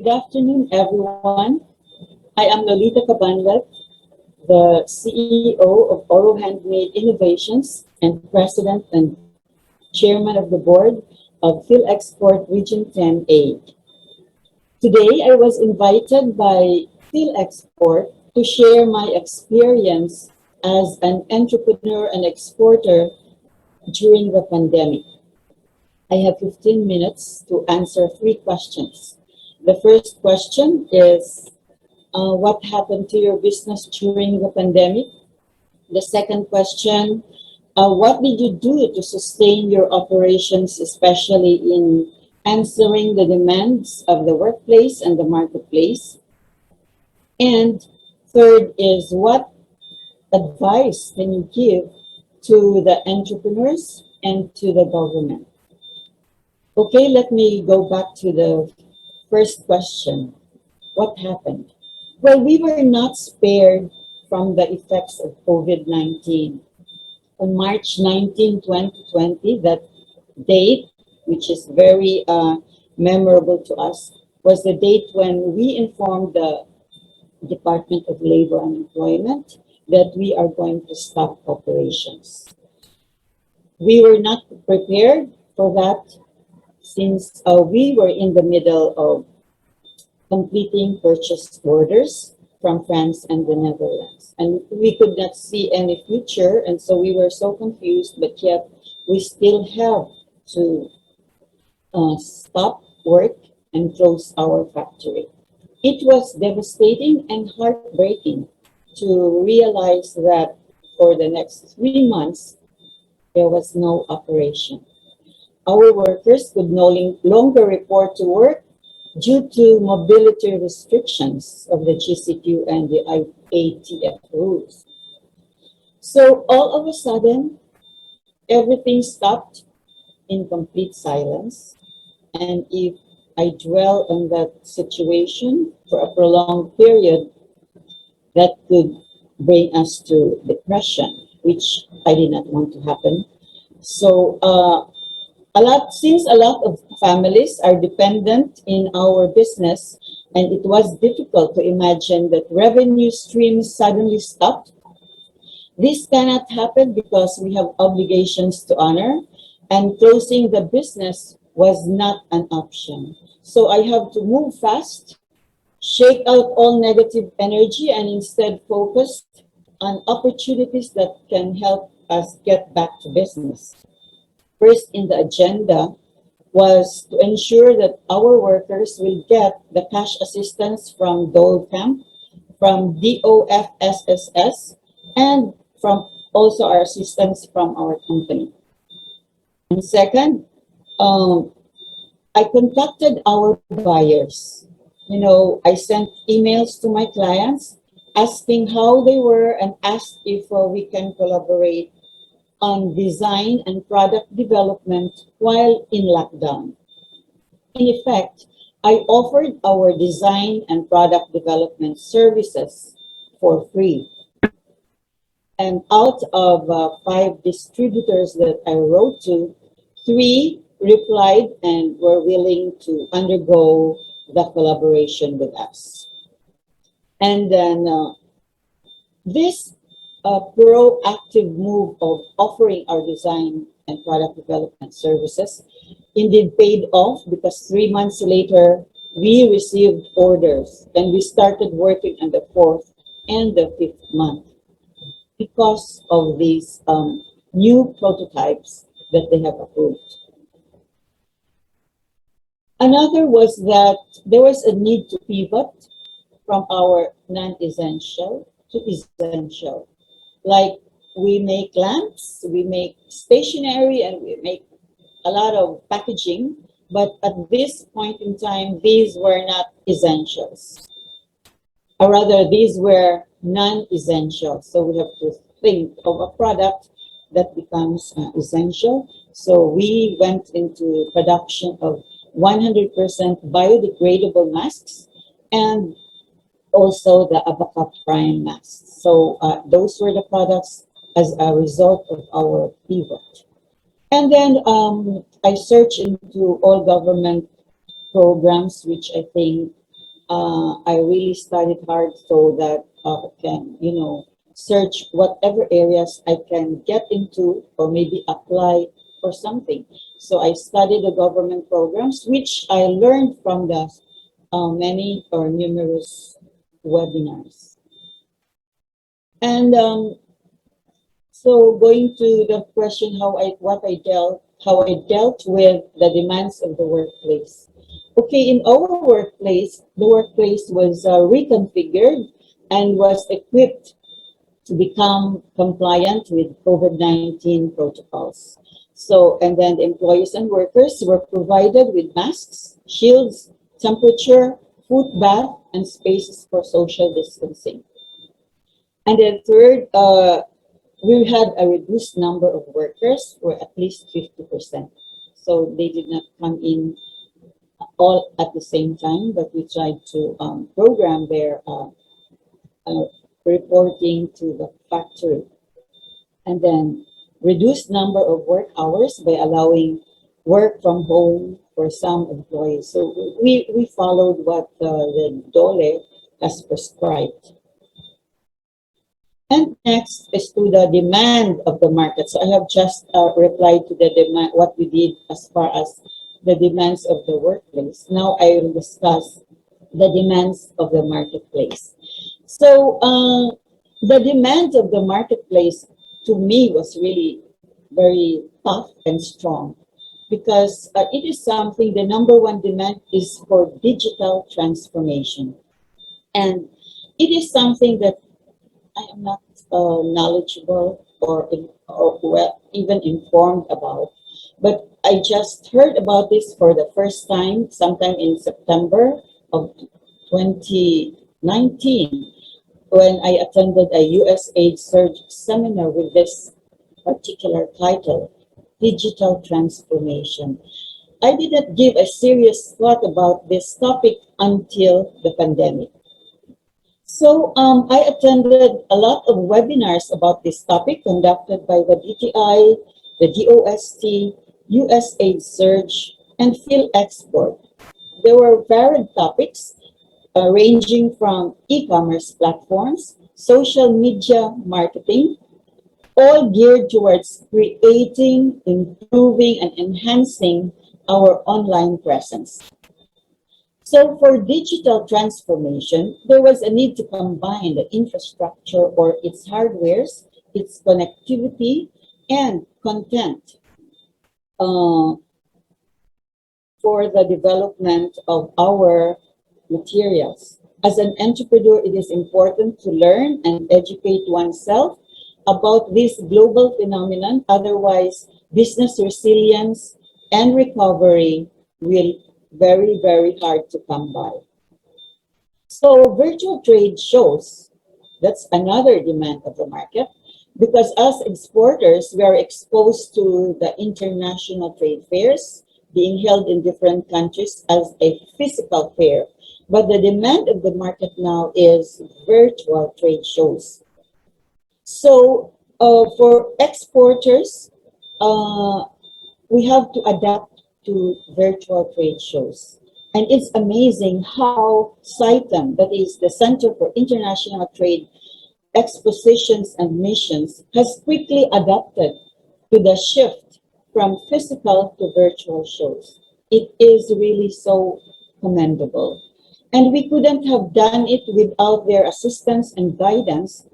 Good afternoon, everyone. I am Lolita Cabanlet, the CEO of Oro Handmade Innovations and President and Chairman of the Board of PHILEXPORT Region 10A. Today, I was invited by PHILEXPORT to share my experience as an entrepreneur and exporter during the pandemic. I have 15 minutes to answer three questions. The first question is, what happened to your business during the pandemic? The second question, what did you do to sustain your operations, especially in answering the demands of the workplace and the marketplace? And third is, what advice can you give to the entrepreneurs and to the government? Okay, let me go back to the first question. What happened? Well, we were not spared from the effects of COVID-19. On March 19, 2020, that date, which is very memorable to us, was the date when we informed the Department of Labor and Employment that we are going to stop operations. We were not prepared for that since we were in the middle of completing purchase orders from France and the Netherlands. And we could not see any future, and so we were so confused, but yet we still have to stop work and close our factory. It was devastating and heartbreaking to realize that for the next 3 months, there was no operation. Our workers could no longer report to work due to mobility restrictions of the GCQ and the ATF rules. So all of a sudden, everything stopped in complete silence. And if I dwell on that situation for a prolonged period, that could bring us to depression, which I did not want to happen. So since a lot of families are dependent in our business, and it was difficult to imagine that revenue streams suddenly stopped. This cannot happen because we have obligations to honor, and closing the business was not an option. So I have to move fast, shake out all negative energy, and instead focus on opportunities that can help us get back to business. First in the agenda was to ensure that our workers will get the cash assistance from DOLCAM, from DOFSSS, and from also our assistance from our company. And second, I contacted our buyers. I sent emails to my clients asking how they were and asked if we can collaborate on design and product development while in lockdown. In effect, I offered our design and product development services for free. And out of 5 distributors that I wrote to, 3 replied and were willing to undergo the collaboration with us. And then this proactive move of offering our design and product development services indeed paid off, because 3 months later, we received orders and we started working on the 4th and the 5th month because of these new prototypes that they have approved. Another was that there was a need to pivot from our non-essential to essential. Like, we make lamps, we make stationery, and we make a lot of packaging, but at this point in time, these were not essentials. Or rather, these were non-essential. So we have to think of a product that becomes essential. So we went into production of 100% biodegradable masks and also the Abaca Prime masks. So those were the products as a result of our pivot. And then I searched into all government programs, which I think I really studied hard so that I can, search whatever areas I can get into or maybe apply for something. So I studied the government programs, which I learned from the many or numerous webinars. And so going to the question how I dealt with the demands of the workplace. Okay, in our workplace, the workplace was reconfigured and was equipped to become compliant with COVID-19 protocols. So, and then the employees and workers were provided with masks, shields, temperature, foot bath, and spaces for social distancing. And then third, we had a reduced number of workers, or at least 50%. So they did not come in all at the same time, but we tried to program their uh, reporting to the factory. And then reduced number of work hours by allowing work from home for some employees. So we followed what the DOLE has prescribed. And next is to the demand of the market. So I have just replied to the demand, what we did as far as the demands of the workplace. Now I will discuss the demands of the marketplace. So the demand of the marketplace to me was really very tough and strong because it is something, the number one demand is for digital transformation. And it is something that I am not knowledgeable or well, even informed about. But I just heard about this for the first time sometime in September of 2019 when I attended a USAID Surge seminar with this particular title, Digital Transformation. I did not give a serious thought about this topic until the pandemic. So I attended a lot of webinars about this topic conducted by the DTI, the DOST, USAID Surge, and PHILEXPORT. There were varied topics ranging from e-commerce platforms, social media marketing, all geared towards creating, improving, and enhancing our online presence. So for digital transformation, there was a need to combine the infrastructure or its hardwares, its connectivity, and content for the development of our materials. As an entrepreneur, it is important to learn and educate oneself about this global phenomenon. Otherwise, business resilience and recovery will very, very hard to come by. So virtual trade shows, that's another demand of the market, because as exporters, we are exposed to the international trade fairs being held in different countries as a physical fair. But the demand of the market now is virtual trade shows. So for exporters, we have to adapt to virtual trade shows. And it's amazing how CITEM, that is the Center for International Trade, Expositions and Missions, has quickly adapted to the shift from physical to virtual shows. It is really so commendable. And we couldn't have done it without their assistance and guidance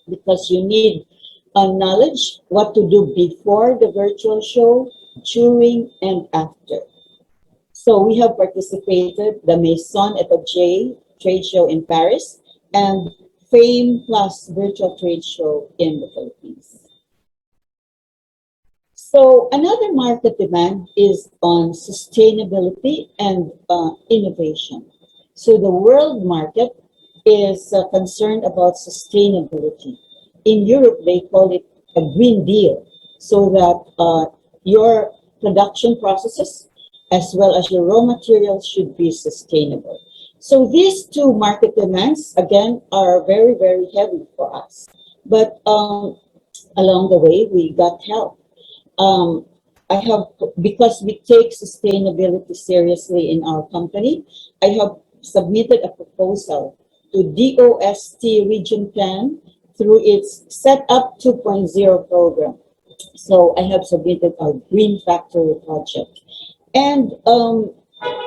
because you need knowledge what to do before the virtual show, during, and after. So we have participated the Maison et Objet trade show in Paris and Fame Plus virtual trade show in the Philippines. So another market demand is on sustainability and innovation. So the world market is concerned about sustainability. In Europe, they call it a Green Deal, so that your production processes as well as your raw materials should be sustainable. So these two market demands, again, are very, very heavy for us. But along the way, we got help. Because we take sustainability seriously in our company, I have submitted a proposal to DOST Region 10 through its Setup 2.0 program. So I have submitted our Green Factory project. And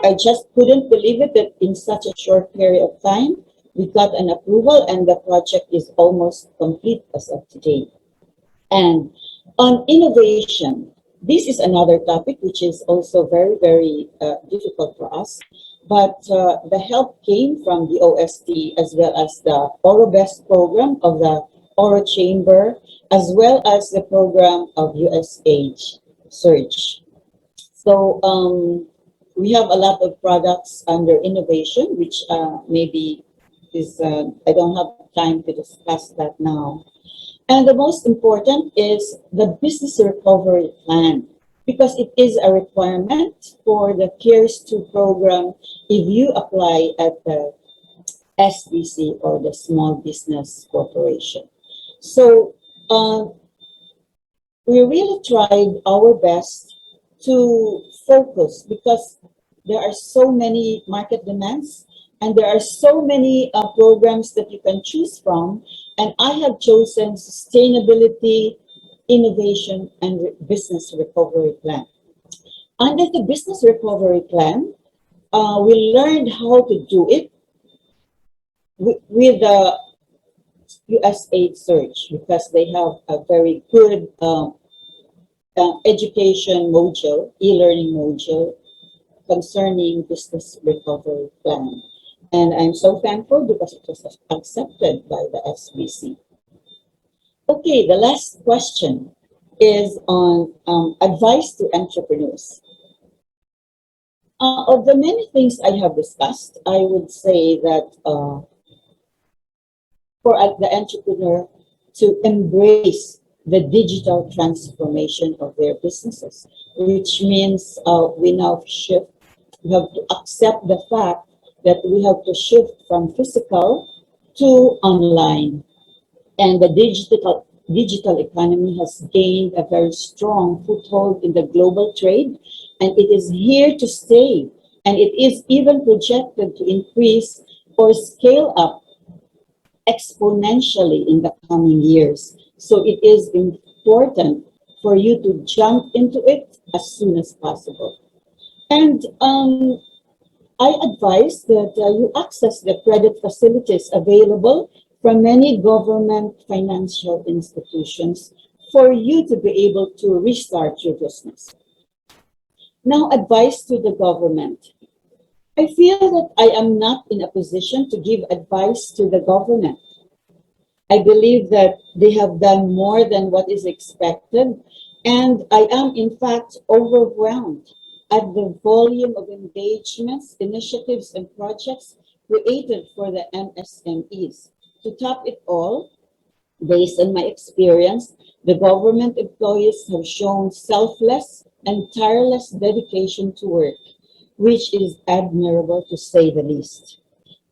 I just couldn't believe it that in such a short period of time, we got an approval and the project is almost complete as of today. And on innovation, this is another topic which is also very, very difficult for us. But the help came from the OST as well as the OroBest program of the Oro Chamber, as well as the program of USAID Search. So we have a lot of products under innovation, which maybe is, I don't have time to discuss that now. And the most important is the business recovery plan, because it is a requirement for the CARES 2 program if you apply at the SBC or the Small Business Corporation. So we really tried our best to focus because there are so many market demands and there are so many programs that you can choose from. And I have chosen sustainability, innovation, and business recovery plan. Under the business recovery plan, we learned how to do it with the USAID Search because they have a very good education module, e-learning module concerning business recovery plan. And I'm so thankful because it was accepted by the SBC. Okay, the last question is on advice to entrepreneurs. Of the many things I have discussed, I would say that for the entrepreneur to embrace the digital transformation of their businesses, which means we now shift, we have to accept the fact that we have to shift from physical to online. And the digital economy has gained a very strong foothold in the global trade, and it is here to stay. And it is even projected to increase or scale up exponentially in the coming years. So it is important for you to jump into it as soon as possible. And I advise that you access the credit facilities available from many government financial institutions for you to be able to restart your business. Now, advice to the government. I feel that I am not in a position to give advice to the government. I believe that they have done more than what is expected, and I am in fact overwhelmed at the volume of engagements, initiatives, and projects created for the MSMEs. To top it all, based on my experience, the government employees have shown selfless and tireless dedication to work, which is admirable to say the least.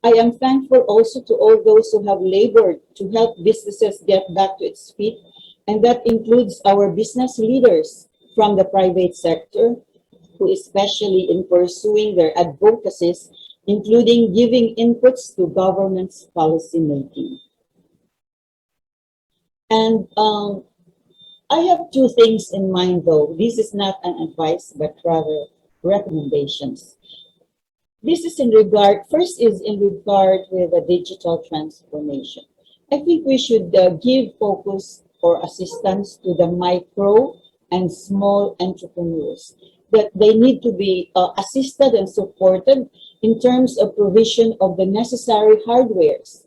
I am thankful also to all those who have labored to help businesses get back to its feet, and that includes our business leaders from the private sector, who especially in pursuing their advocacies, including giving inputs to government's policy making. And I have two things in mind though. This is not an advice, but rather recommendations. This is in regard, first is in regard with the digital transformation. I think we should give focus or assistance to the micro and small entrepreneurs, that they need to be assisted and supported in terms of provision of the necessary hardwares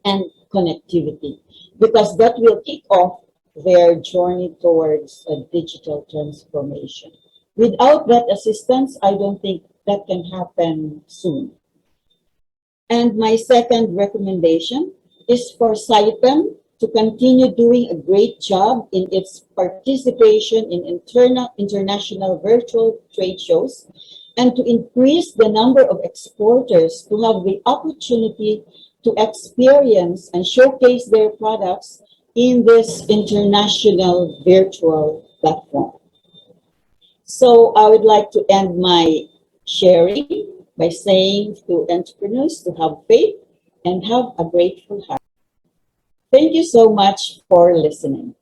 and connectivity, because that will kick off their journey towards a digital transformation. Without that assistance, I don't think that can happen soon. And my second recommendation is for SITEM to continue doing a great job in its participation in international virtual trade shows, and to increase the number of exporters who have the opportunity to experience and showcase their products in this international virtual platform. So I would like to end my sharing by saying to entrepreneurs to have faith and have a grateful heart. Thank you so much for listening.